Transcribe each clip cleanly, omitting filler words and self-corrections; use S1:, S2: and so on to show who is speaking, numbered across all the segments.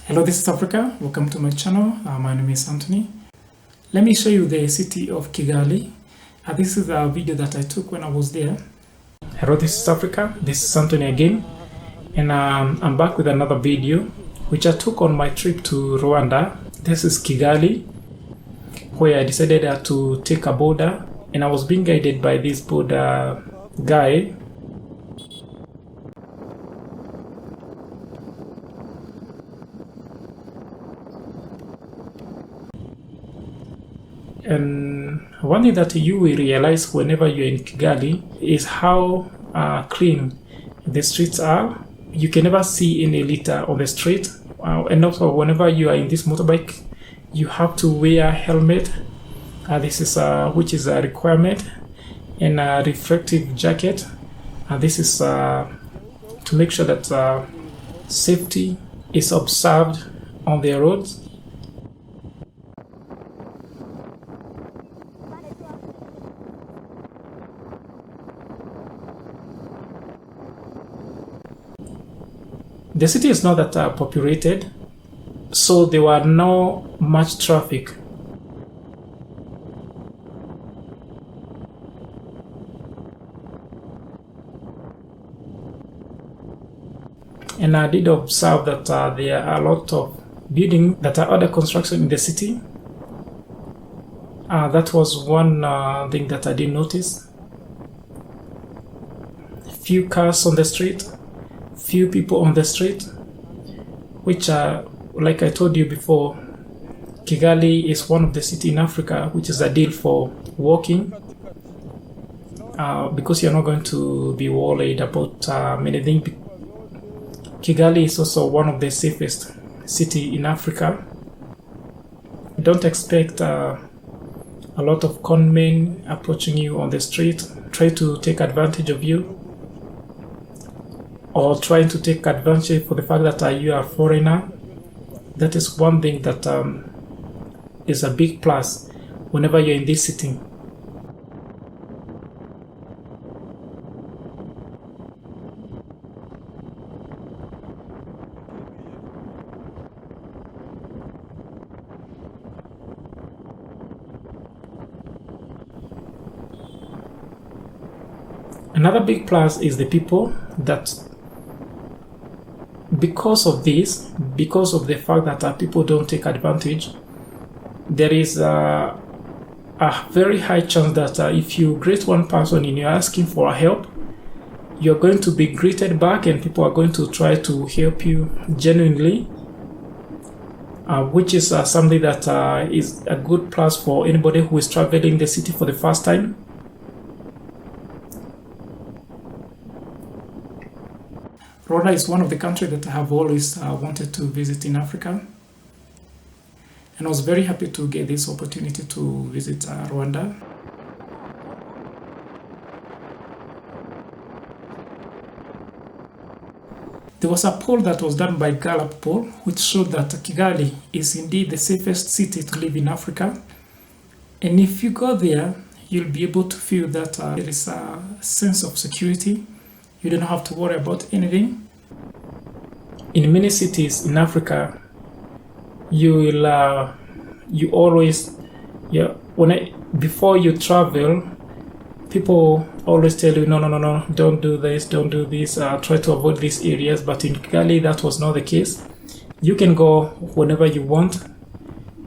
S1: Hello, this is Africa. Welcome to my channel. My name is Anthony. Let me show you the city of Kigali. This is a video that I took when I was there. Hello, this is Africa. This is Anthony again. And I'm back with another video which I took on my trip to Rwanda. This is Kigali, where I decided to take a border, and I was being guided by this border guy. And one thing that you will realize whenever you're in Kigali is how clean the streets are. You can never see any litter on the street. And also whenever you are in this motorbike, you have to wear a helmet. This is which is a requirement, and a reflective jacket. This is to make sure that safety is observed on the roads. The city is not that populated, so there were no much traffic. And I did observe that there are a lot of buildings that are under construction in the city. That was one thing that I did notice. Few cars on the street. Few people on the street, which like I told you before, Kigali is one of the cities in Africa which is ideal for walking, because you're not going to be worried about many things. Kigali is also one of the safest cities in Africa. Don't expect a lot of conmen approaching you on the street, try to take advantage of you, or trying to take advantage for the fact that you are a foreigner. That is one thing that is a big plus whenever you're in this city. Another big plus is the people that, because of the fact that people don't take advantage, there is a very high chance that if you greet one person and you're asking for help, you're going to be greeted back, and people are going to try to help you genuinely, which is something that is a good plus for anybody who is traveling the city for the first time. Rwanda is one of the countries that I have always wanted to visit in Africa, and I was very happy to get this opportunity to visit Rwanda. There was a poll that was done by Gallup poll which showed that Kigali is indeed the safest city to live in Africa, and if you go there, you'll be able to feel that there is a sense of security. You don't have to worry about anything. In many cities in Africa, before you travel, people always tell you, no, don't do this, try to avoid these areas. But in Kigali, that was not the case. You can go whenever you want.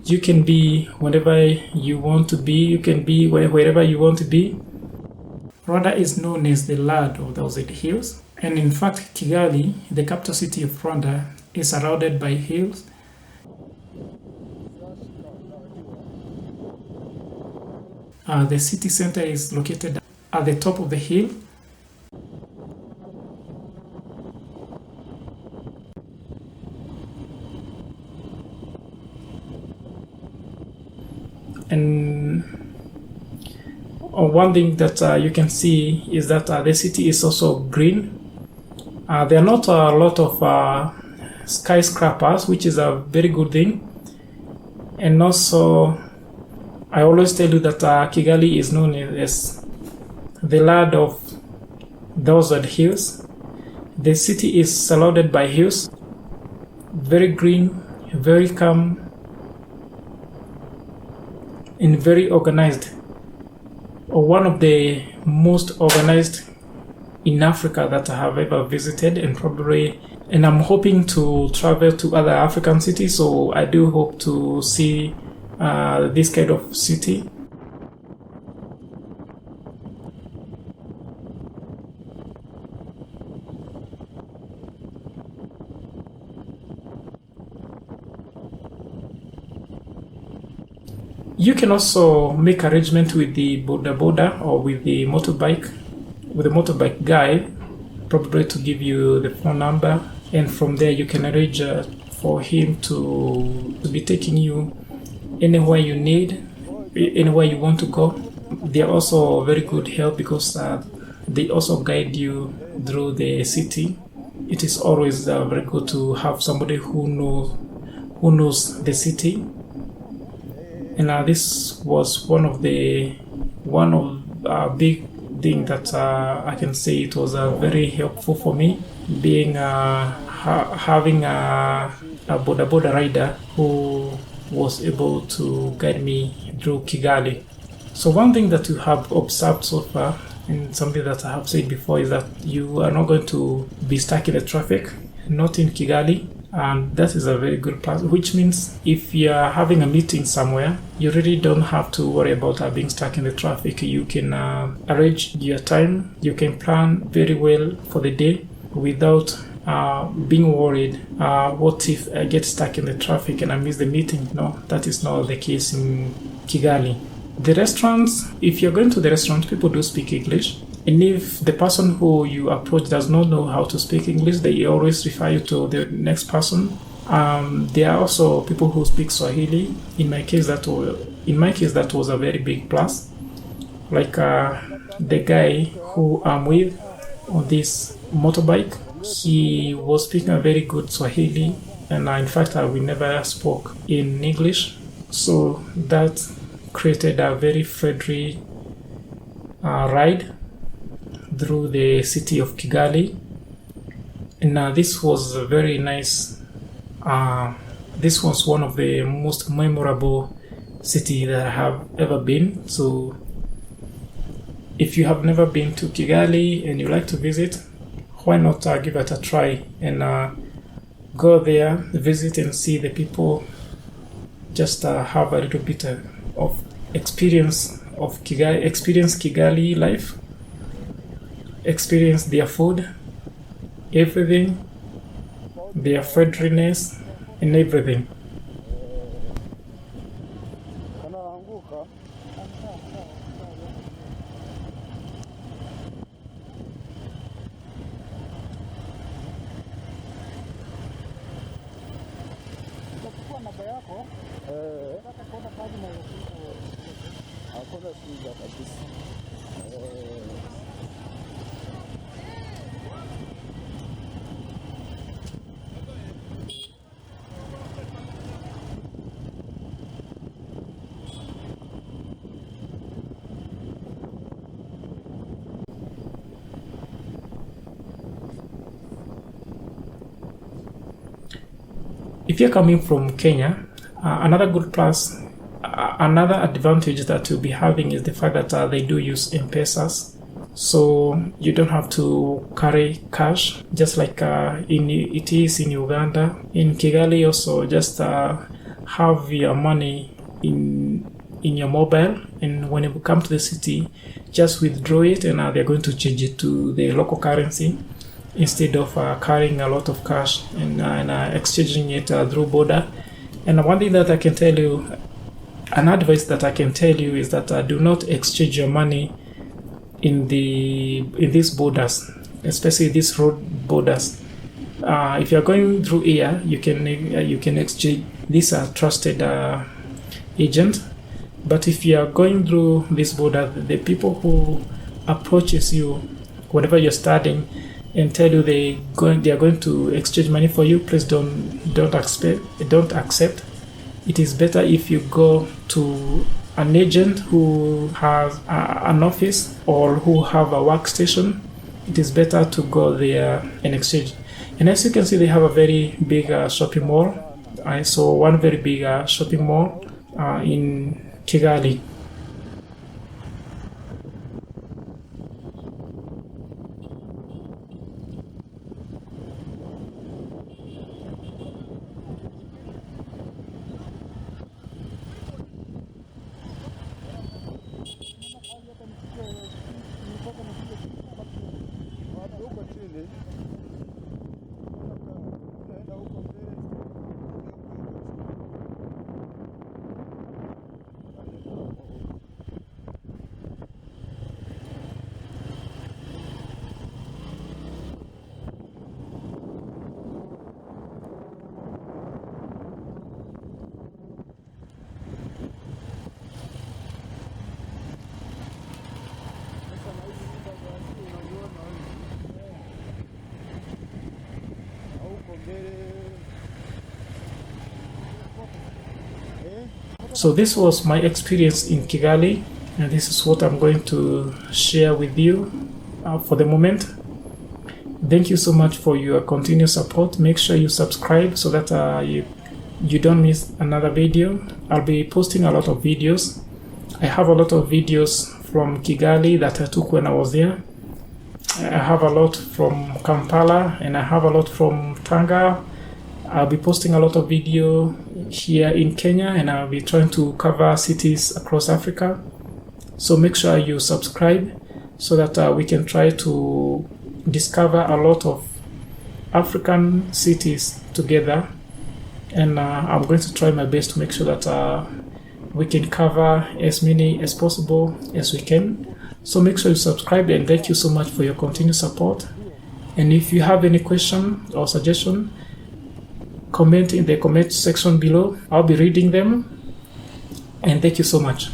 S1: You can be whenever you want to be. You can be wherever you want to be. Rwanda is known as the land of those hills, and in fact Kigali, the capital city of Rwanda, is surrounded by hills. The city center is located at the top of the hill. And one thing that you can see is that the city is also green. There are not a lot of skyscrapers, which is a very good thing. And also, I always tell you that Kigali is known as the land of those hills. The city is surrounded by hills, very green, very calm, and very organized. Or one of the most organized in Africa that I have ever visited, and I'm hoping to travel to other African cities, so I do hope to see this kind of city. You can also make arrangement with the boda or with the motorbike guy, probably to give you the phone number, and from there you can arrange for him to be taking you anywhere you need, anywhere you want to go. They are also very good help because they also guide you through the city. It is always very good to have somebody who knows the city. And this was one of big thing that I can say it was very helpful for me, being having a boda rider who was able to guide me through Kigali. So one thing that you have observed so far, and something that I have said before, is that you are not going to be stuck in the traffic, not in Kigali. And that is a very good plus, which means if you are having a meeting somewhere, you really don't have to worry about being stuck in the traffic. You can arrange your time, you can plan very well for the day without being worried, what if I get stuck in the traffic and I miss the meeting? No, that is not the case in Kigali. The restaurants, if you're going to the restaurant, people do speak English. And if the person who you approach does not know how to speak English, they always refer you to the next person. There are also people who speak Swahili. In my case, that was a very big plus. Like the guy who I'm with on this motorbike, he was speaking a very good Swahili, and in fact, we never spoke in English. So that created a very friendly ride through the city of Kigali, and this was very nice. This was one of the most memorable city that I have ever been. So if you have never been to Kigali and you like to visit, why not give it a try and go there, visit and see the people, just have a little bit of experience Kigali life, experience their food, everything, their friendliness, and everything. If you're coming from Kenya, another advantage that you'll be having is the fact that they do use M-Pesas. So you don't have to carry cash, just like it is in Uganda. In Kigali also, just have your money in your mobile, and when you come to the city, just withdraw it, and they're going to change it to the local currency, instead of carrying a lot of cash and exchanging it through border. And one thing that I can tell you, an advice that I can tell you, is that do not exchange your money in these borders, especially these road borders. If you're going through here, you can exchange. These are trusted agent. But if you are going through this border, the people who approaches you, whatever you're studying, and tell you they are going to exchange money for you, please don't accept. It is better if you go to an agent who has an office or who have a workstation. It is better to go there and exchange. And as you can see, they have a very big shopping mall. I saw one very big shopping mall in Kigali. So this was my experience in Kigali, and this is what I'm going to share with you for the moment. Thank you so much for your continued support. Make sure you subscribe so that you don't miss another video. I'll be posting a lot of videos. I have a lot of videos from Kigali that I took when I was there. I have a lot from Kampala, and I have a lot from Tanga. I'll be posting a lot of video here in Kenya, and I'll be trying to cover cities across Africa. So make sure you subscribe so that we can try to discover a lot of African cities together. And I'm going to try my best to make sure that we can cover as many as possible as we can. So make sure you subscribe, and thank you so much for your continued support. And if you have any question or suggestion, comment in the comment section below. I'll be reading them, and thank you so much.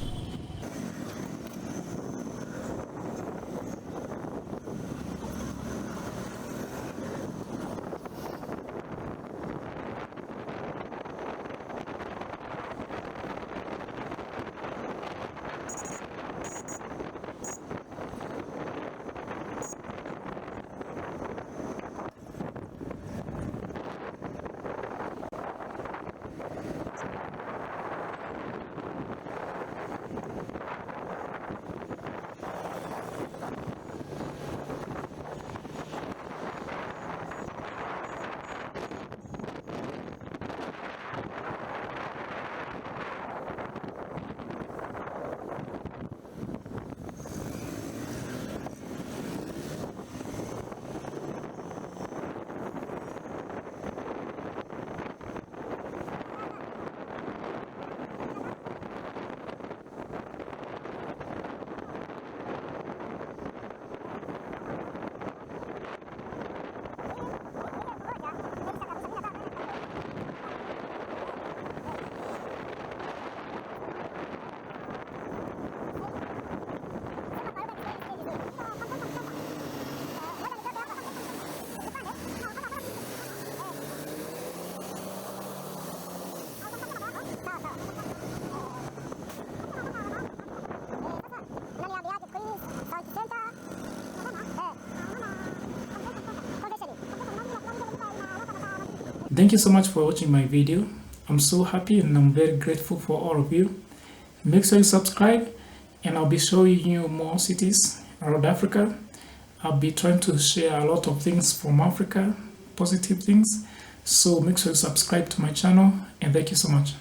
S1: Thank you so much for watching my video. I'm so happy and I'm very grateful for all of you. Make sure you subscribe, and I'll be showing you more cities around Africa. I'll be trying to share a lot of things from Africa, positive things. So make sure you subscribe to my channel, and thank you so much.